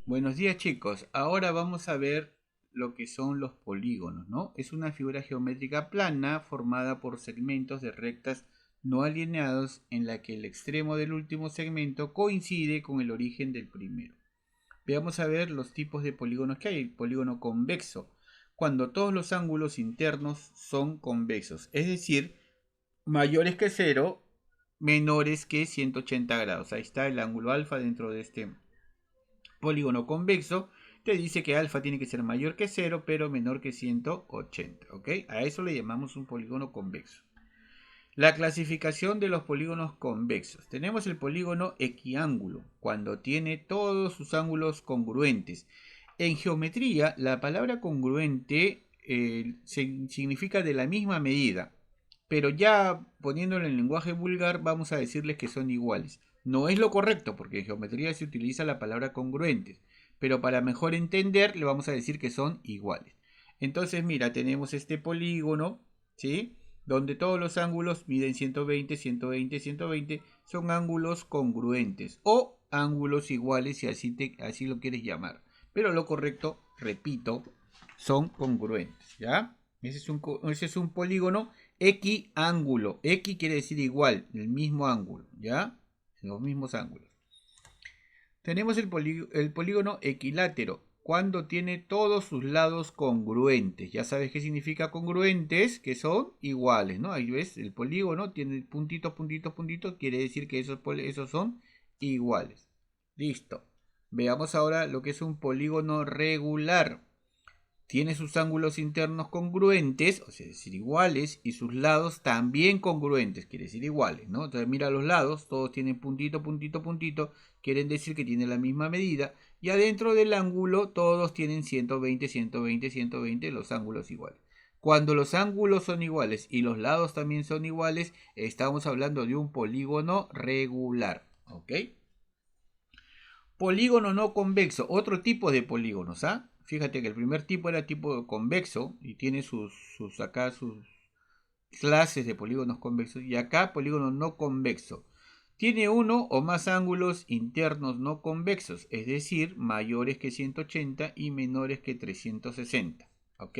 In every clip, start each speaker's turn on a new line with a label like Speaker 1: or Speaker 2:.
Speaker 1: Buenos días chicos, ahora vamos a ver lo que son los polígonos, ¿no? Es una figura geométrica plana formada por segmentos de rectas no alineados en la que el extremo del último segmento coincide con el origen del primero. Veamos a ver los tipos de polígonos que hay. El polígono convexo, cuando todos los ángulos internos son convexos, es decir, mayores que 0, menores que 180 grados. Ahí está el ángulo alfa dentro de este polígono convexo. Te dice que alfa tiene que ser mayor que 0, pero menor que 180. ¿Ok? A eso le llamamos un polígono convexo. La clasificación de los polígonos convexos. Tenemos el polígono equiángulo, cuando tiene todos sus ángulos congruentes. En geometría, la palabra congruente significa de la misma medida, pero ya poniéndolo en lenguaje vulgar vamos a decirles que son iguales. No es lo correcto porque en geometría se utiliza la palabra congruentes, pero para mejor entender le vamos a decir que son iguales. Entonces mira, tenemos este polígono, ¿sí? Donde todos los ángulos miden 120, 120, 120, son ángulos congruentes o ángulos iguales si así lo quieres llamar. Pero lo correcto, repito, son congruentes, ¿ya? Ese es un polígono equiángulo. Equi quiere decir igual, el mismo ángulo, ¿ya? Los mismos ángulos. Tenemos el polígono equilátero, cuando tiene todos sus lados congruentes. Ya sabes qué significa congruentes, que son iguales, ¿no? Ahí ves, el polígono tiene puntitos, puntitos, puntitos, quiere decir que esos son iguales. Listo. Veamos ahora lo que es un polígono regular. Tiene sus ángulos internos congruentes, o sea, es decir, iguales, y sus lados también congruentes, quiere decir iguales, ¿no? Entonces mira los lados, todos tienen puntito, puntito, puntito, quieren decir que tienen la misma medida, y adentro del ángulo todos tienen 120, 120, 120, los ángulos iguales. Cuando los ángulos son iguales y los lados también son iguales, estamos hablando de un polígono regular, ¿ok? Polígono no convexo, otro tipo de polígonos, ¿ah? Fíjate que el primer tipo era tipo convexo y tiene acá sus clases de polígonos convexos, y acá polígono no convexo. Tiene uno o más ángulos internos no convexos, es decir, mayores que 180 y menores que 360. ¿Ok?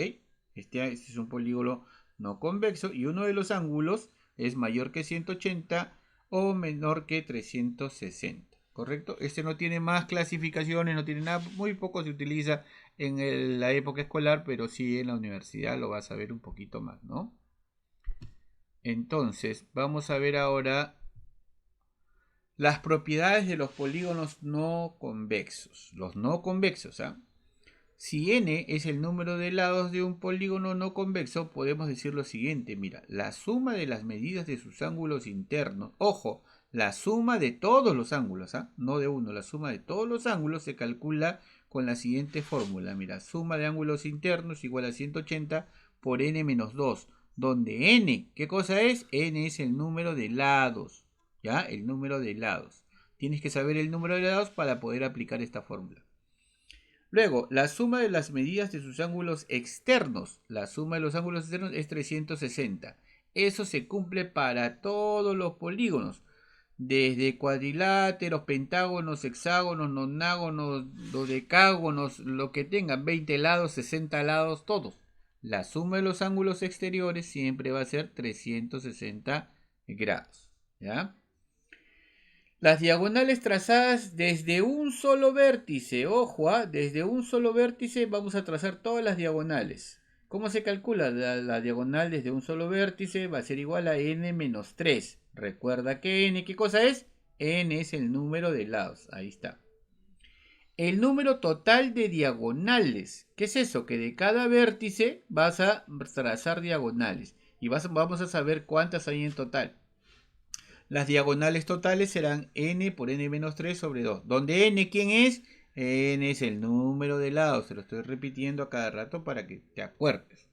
Speaker 1: Este es un polígono no convexo y uno de los ángulos es mayor que 180 o menor que 360. ¿Correcto? Este no tiene más clasificaciones, no tiene nada, muy poco se utiliza en la época escolar, pero sí en la universidad lo vas a ver un poquito más, ¿no? Entonces, vamos a ver ahora las propiedades de los polígonos no convexos. Los no convexos, ¿ah? Si n es el número de lados de un polígono no convexo, podemos decir lo siguiente. Mira, la suma de las medidas de sus ángulos internos, ojo, la suma de todos los ángulos, ¿ah? No de uno, la suma de todos los ángulos se calcula con la siguiente fórmula. Mira, suma de ángulos internos igual a 180 por n menos 2, donde n, ¿qué cosa es? N es el número de lados, ¿ya? El número de lados. Tienes que saber el número de lados para poder aplicar esta fórmula. Luego, la suma de las medidas de sus ángulos externos. La suma de los ángulos externos es 360. Eso se cumple para todos los polígonos. Desde cuadriláteros, pentágonos, hexágonos, nonágonos, dodecágonos, lo que tengan, 20 lados, 60 lados, todos. La suma de los ángulos exteriores siempre va a ser 360 grados. ¿Ya? Las diagonales trazadas desde un solo vértice, ojo, desde un solo vértice vamos a trazar todas las diagonales. ¿Cómo se calcula? La diagonal desde un solo vértice va a ser igual a n menos 3. Recuerda que n, ¿qué cosa es? N es el número de lados, ahí está. El número total de diagonales, ¿qué es eso? Que de cada vértice vas a trazar diagonales y vamos a saber cuántas hay en total. Las diagonales totales serán n por n menos 3 sobre 2. ¿Donde n quién es? N es el número de lados. Se lo estoy repitiendo a cada rato para que te acuerdes.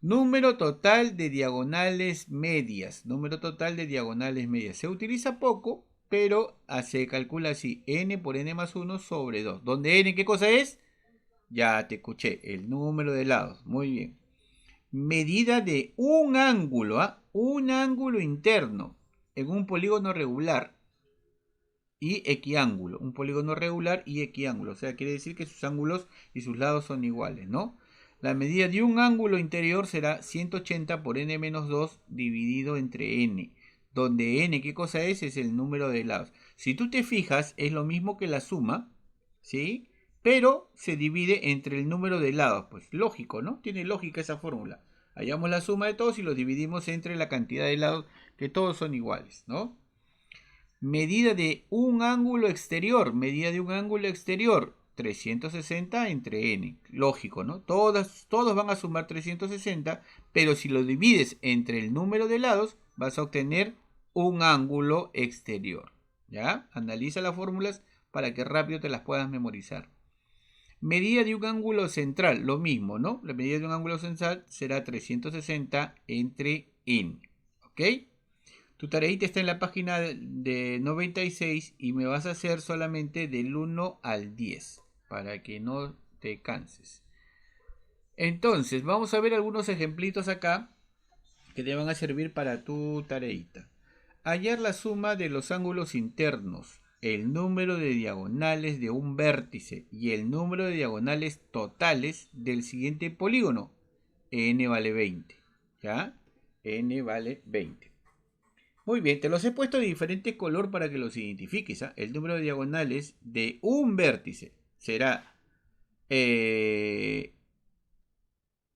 Speaker 1: Número total de diagonales medias. Número total de diagonales medias. Se utiliza poco, pero se calcula así. N por n más 1 sobre 2. ¿Donde n qué cosa es? Ya te escuché. El número de lados. Muy bien. Medida de un ángulo. Un ángulo interno en un polígono regular. y equiángulo. Un polígono regular y equiángulo. O sea, quiere decir que sus ángulos y sus lados son iguales, ¿no? La medida de un ángulo interior será 180 por n menos 2 dividido entre n. Donde n, ¿qué cosa es? Es el número de lados. Si tú te fijas, es lo mismo que la suma, ¿sí? Pero se divide entre el número de lados. Pues lógico, ¿no? Tiene lógica esa fórmula. Hallamos la suma de todos y los dividimos entre la cantidad de lados, que todos son iguales, ¿no? Medida de un ángulo exterior. Medida de un ángulo exterior. 360 entre n. Lógico, ¿no? Todos van a sumar 360, pero si lo divides entre el número de lados, vas a obtener un ángulo exterior. ¿Ya? Analiza las fórmulas para que rápido te las puedas memorizar. Medida de un ángulo central, lo mismo, ¿no? La medida de un ángulo central será 360 entre n. ¿Ok? Tu tareita está en la página de 96 y me vas a hacer solamente del 1 al 10 para que no te canses. Entonces, vamos a ver algunos ejemplitos acá que te van a servir para tu tareita. Hallar la suma de los ángulos internos, el número de diagonales de un vértice y el número de diagonales totales del siguiente polígono. N vale 20. ¿Ya? N vale 20. Muy bien, te los he puesto de diferente color para que los identifiques. ¿Ah? El número de diagonales de un vértice será...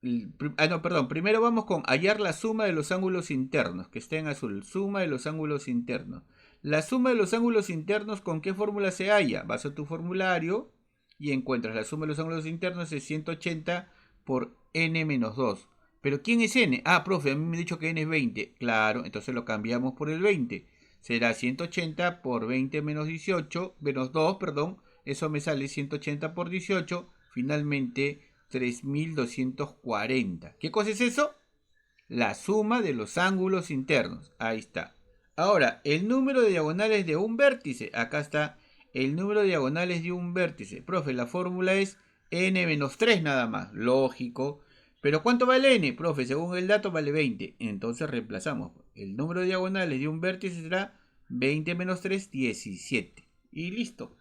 Speaker 1: Primero vamos con hallar la suma de los ángulos internos, que está en azul. Suma de los ángulos internos. La suma de los ángulos internos, ¿con qué fórmula se halla? Vas a tu formulario y encuentras la suma de los ángulos internos es 180 por n menos 2. ¿Pero quién es n? Ah, profe, a mí me ha dicho que n es 20. Claro, entonces lo cambiamos por el 20. Será 180 por 20 menos 18, menos 2, perdón. Eso me sale 180 por 18. Finalmente, 3240. ¿Qué cosa es eso? La suma de los ángulos internos. Ahí está. Ahora, el número de diagonales de un vértice. Acá está el número de diagonales de un vértice. Profe, la fórmula es n-3 nada más. Lógico. ¿Pero cuánto vale n? Profe, según el dato vale 20. Entonces reemplazamos. El número de diagonales de un vértice será 20 menos 3, 17. Y listo.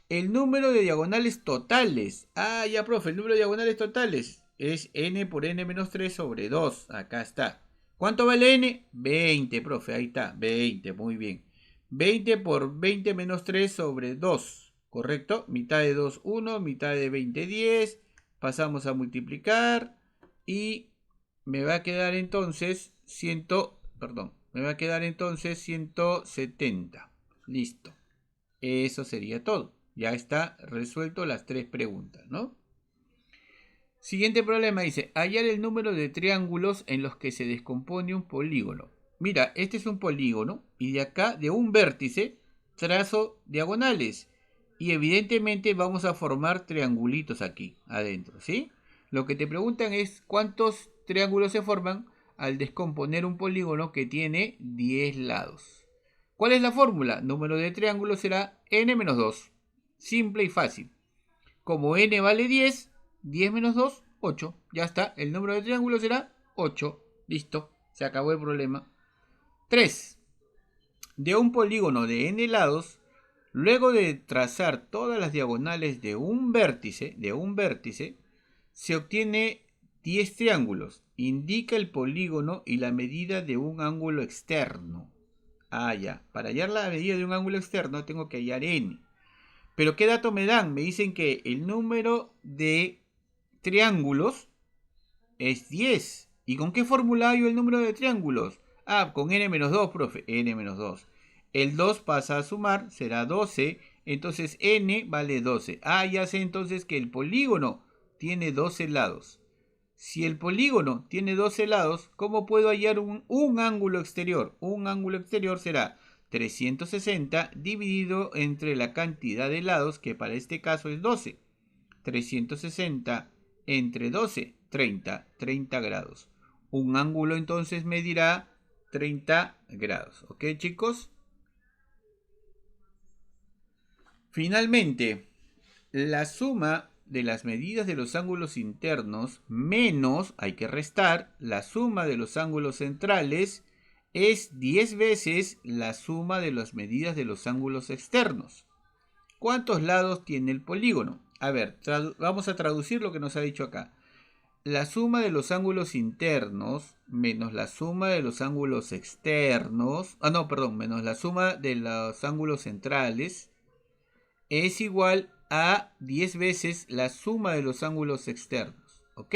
Speaker 1: El número de diagonales totales. Ah, ya, profe, el número de diagonales totales es n por n menos 3 sobre 2. Acá está. ¿Cuánto vale n? 20, profe, ahí está, 20, muy bien. 20 por 20 menos 3 sobre 2, ¿correcto? Mitad de 2, 1, mitad de 20, 10. Pasamos a multiplicar y me va a quedar entonces 170. Listo. Eso sería todo. Ya está resuelto las tres preguntas, ¿no? Siguiente problema dice, hallar el número de triángulos en los que se descompone un polígono. Mira, este es un polígono y de acá, de un vértice, trazo diagonales. Y evidentemente vamos a formar triangulitos aquí, adentro, ¿sí? Lo que te preguntan es cuántos triángulos se forman al descomponer un polígono que tiene 10 lados. ¿Cuál es la fórmula? Número de triángulos será n menos 2. Simple y fácil. Como n vale 10, 10 menos 2, 8. Ya está, el número de triángulos será 8. Listo, se acabó el problema. 3. De un polígono de n lados, luego de trazar todas las diagonales de un vértice, se obtiene 10 triángulos. Indica el polígono y la medida de un ángulo externo. Ah, ya. Para hallar la medida de un ángulo externo tengo que hallar n. Pero ¿qué dato me dan? Me dicen que el número de triángulos es 10. ¿Y con qué fórmula hallo el número de triángulos? Ah, con n-2, profe. n-2. El 2 pasa a sumar, será 12. Entonces n vale 12. Ah, ya sé entonces que el polígono tiene 12 lados. Si el polígono tiene 12 lados, ¿cómo puedo hallar un ángulo exterior? Un ángulo exterior será 360 dividido entre la cantidad de lados, que para este caso es 12. 360 entre 12, 30 grados. Un ángulo entonces medirá 30 grados. ¿Ok, chicos? Finalmente, la suma de las medidas de los ángulos internos menos, hay que restar, la suma de los ángulos centrales es 10 veces la suma de las medidas de los ángulos externos. ¿Cuántos lados tiene el polígono? A ver, vamos a traducir lo que nos ha dicho acá. La suma de los ángulos internos menos la suma de los ángulos externos, menos la suma de los ángulos centrales es igual a 10 veces la suma de los ángulos externos, ¿ok?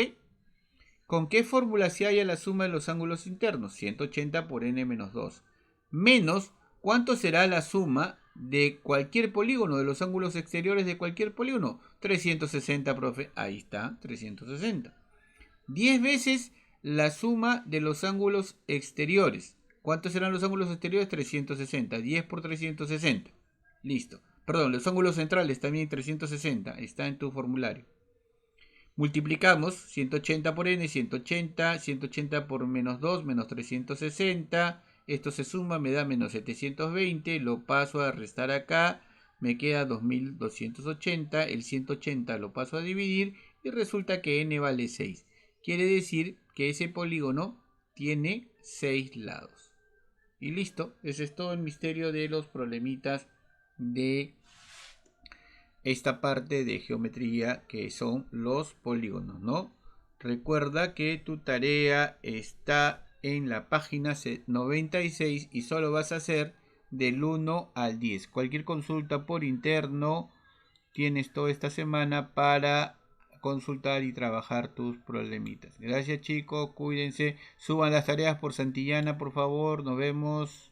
Speaker 1: ¿Con qué fórmula se halla la suma de los ángulos internos? 180 por n menos 2. Menos, ¿cuánto será la suma de cualquier polígono, de los ángulos exteriores de cualquier polígono? 360, profe. Ahí está, 360. 10 veces la suma de los ángulos exteriores. ¿Cuántos serán los ángulos exteriores? 360. 10 por 360. Listo. Perdón, los ángulos centrales también 360. Está en tu formulario. Multiplicamos 180 por n, 180, 180 por menos 2, menos 360. Esto se suma, me da menos 720. Lo paso a restar acá. Me queda 2280. El 180 lo paso a dividir y resulta que n vale 6. Quiere decir que ese polígono tiene 6 lados. Y listo, ese es todo el misterio de los problemitas de esta parte de geometría que son los polígonos, ¿no? Recuerda que tu tarea está en la página 96 y solo vas a hacer del 1 al 10. Cualquier consulta por interno tienes toda esta semana para consultar y trabajar tus problemitas. Gracias chicos, cuídense, suban las tareas por Santillana por favor, nos vemos.